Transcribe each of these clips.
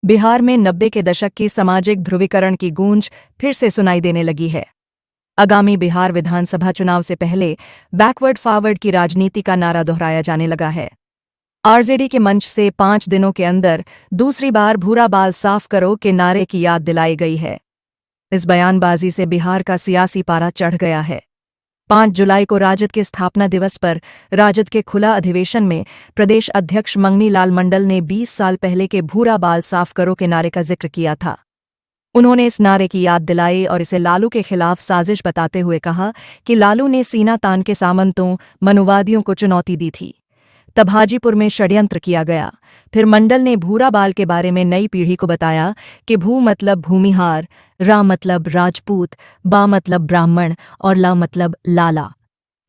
बिहार में 90 के दशक की सामाजिक ध्रुवीकरण की गूंज फिर से सुनाई देने लगी है। आगामी बिहार विधानसभा चुनाव से पहले बैकवर्ड फॉरवर्ड की राजनीति का नारा दोहराया जाने लगा है। आरजेडी के मंच से 5 दिनों के अंदर दूसरी बार भूरा बाल साफ करो के नारे की याद दिलाई गई है। इस बयानबाजी से बिहार का सियासी पारा चढ़ गया है। 5 जुलाई को राजद के स्थापना दिवस पर राजद के खुला अधिवेशन में प्रदेश अध्यक्ष मंगनी लाल मंडल ने 20 साल पहले के भूरा बाल साफ करो के नारे का जिक्र किया था। उन्होंने इस नारे की याद दिलाई और इसे लालू के खिलाफ साजिश बताते हुए कहा कि लालू ने सीना तान के सामंतों मनुवादियों को चुनौती दी थी। तब हाजीपुर में षड्यंत्र किया गया। फिर मंडल ने भूरा बाल के बारे में नई पीढ़ी को बताया कि भू मतलब भूमिहार, रा मतलब राजपूत, बा मतलब ब्राह्मण और ला मतलब लाला।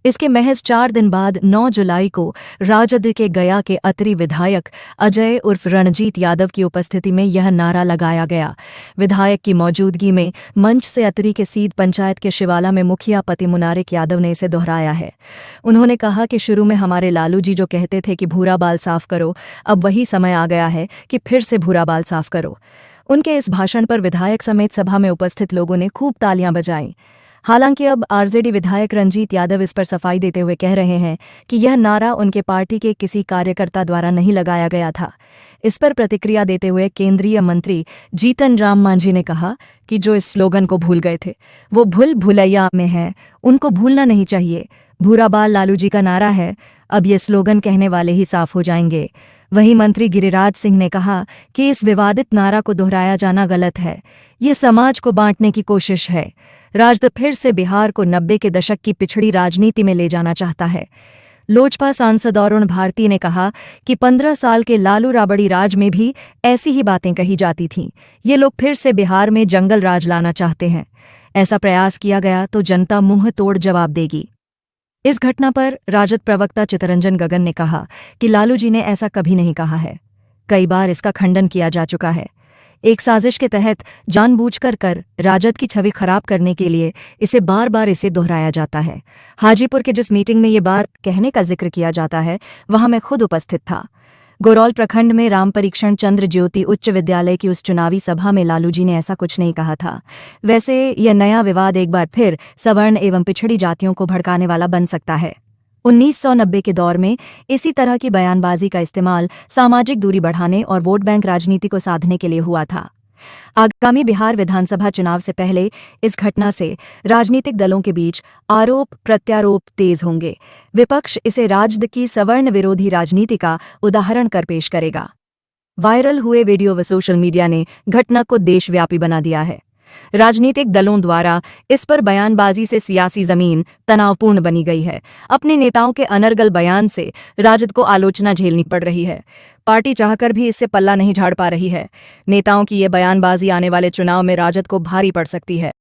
इसके महज 4 दिन बाद 9 जुलाई को राजद के गया के अतरी विधायक अजय उर्फ रणजीत यादव की उपस्थिति में यह नारा लगाया गया। विधायक की मौजूदगी में मंच से अतरी के सीध पंचायत के शिवाला में मुखिया पति मुनारिक यादव ने इसे दोहराया है। उन्होंने कहा कि शुरू में हमारे लालू जी जो कहते थे कि भूरा बाल साफ करो, अब वही समय आ गया है कि फिर से भूरा बाल साफ करो। उनके इस भाषण पर विधायक समेत सभा में उपस्थित लोगों ने खूब तालियां बजाईं। हालांकि अब आरजेडी विधायक रणजीत यादव इस पर सफाई देते हुए कह रहे हैं कि यह नारा उनके पार्टी के किसी कार्यकर्ता द्वारा नहीं लगाया गया था। इस पर प्रतिक्रिया देते हुए केंद्रीय मंत्री जीतन राम मांझी ने कहा कि जो इस स्लोगन को भूल गए थे वो भूल भुलैया में है, उनको भूलना नहीं चाहिए। भूरा बाल लालू जी का नारा है, अब ये स्लोगन कहने वाले ही साफ हो जाएंगे। वहीं मंत्री गिरिराज सिंह ने कहा कि इस विवादित नारा को दोहराया जाना गलत है, ये समाज को बांटने की कोशिश है। राजद फिर से बिहार को 90 के दशक की पिछड़ी राजनीति में ले जाना चाहता है। लोजपा सांसद अरुण भारती ने कहा कि 15 साल के लालू राबड़ी राज में भी ऐसी ही बातें कही जाती थीं। ये लोग फिर से बिहार में जंगल राज लाना चाहते हैं। ऐसा प्रयास किया गया तो जनता मुंह तोड़ जवाब देगी। इस घटना पर राजद प्रवक्ता चितरंजन गगन ने कहा कि लालू जी ने ऐसा कभी नहीं कहा है। कई बार इसका खंडन किया जा चुका है। एक साजिश के तहत जानबूझकर राजद की छवि खराब करने के लिए इसे बार बार दोहराया जाता है। हाजीपुर के जिस मीटिंग में ये बात कहने का जिक्र किया जाता है वहां मैं खुद उपस्थित था। गोरौल प्रखंड में राम परीक्षण चंद्र ज्योति उच्च विद्यालय की उस चुनावी सभा में लालू जी ने ऐसा कुछ नहीं कहा था। वैसे यह नया विवाद एक बार फिर सवर्ण एवं पिछड़ी जातियों को भड़काने वाला बन सकता है। 1990 के दौर में इसी तरह की बयानबाजी का इस्तेमाल सामाजिक दूरी बढ़ाने और वोट बैंक राजनीति को साधने के लिए हुआ था। आगामी बिहार विधानसभा चुनाव से पहले इस घटना से राजनीतिक दलों के बीच आरोप प्रत्यारोप तेज होंगे। विपक्ष इसे राजद की सवर्ण विरोधी राजनीति का उदाहरण कर पेश करेगा। वायरल हुए वीडियो व सोशल मीडिया ने घटना को देशव्यापी बना दिया है। राजनीतिक दलों द्वारा इस पर बयानबाजी से सियासी जमीन तनावपूर्ण बनी गई है। अपने नेताओं के अनर्गल बयान से राजद को आलोचना झेलनी पड़ रही है। पार्टी चाहकर भी इससे पल्ला नहीं झाड़ पा रही है। नेताओं की ये बयानबाजी आने वाले चुनाव में राजद को भारी पड़ सकती है।